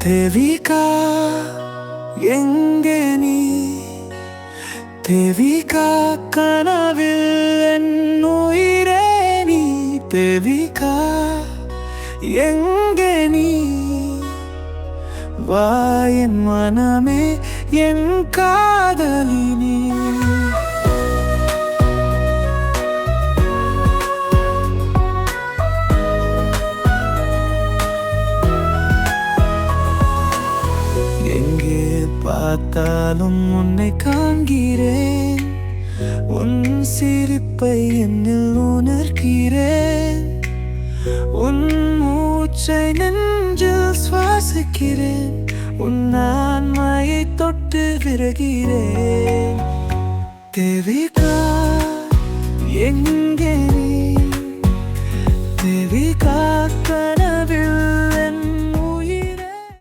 தேவிகா எங்கே நீ? தேவிகா கனவில் என் உயிரே நீ. தேவிகா எங்கே நீ? வா என் மனமே என் காதலி நீ. எங்கே பார்த்தாலும் உன்னை காண்கிறேன். உன் சிரிப்பை என்னில் உணர்கிறேன். உன் மூச்சை நெஞ்சில் சுவாசிக்கிறேன். உன் ஆன்மையை தொட்டு விரகிறேன். தேவிகா எங்கே நீ? தேவிகா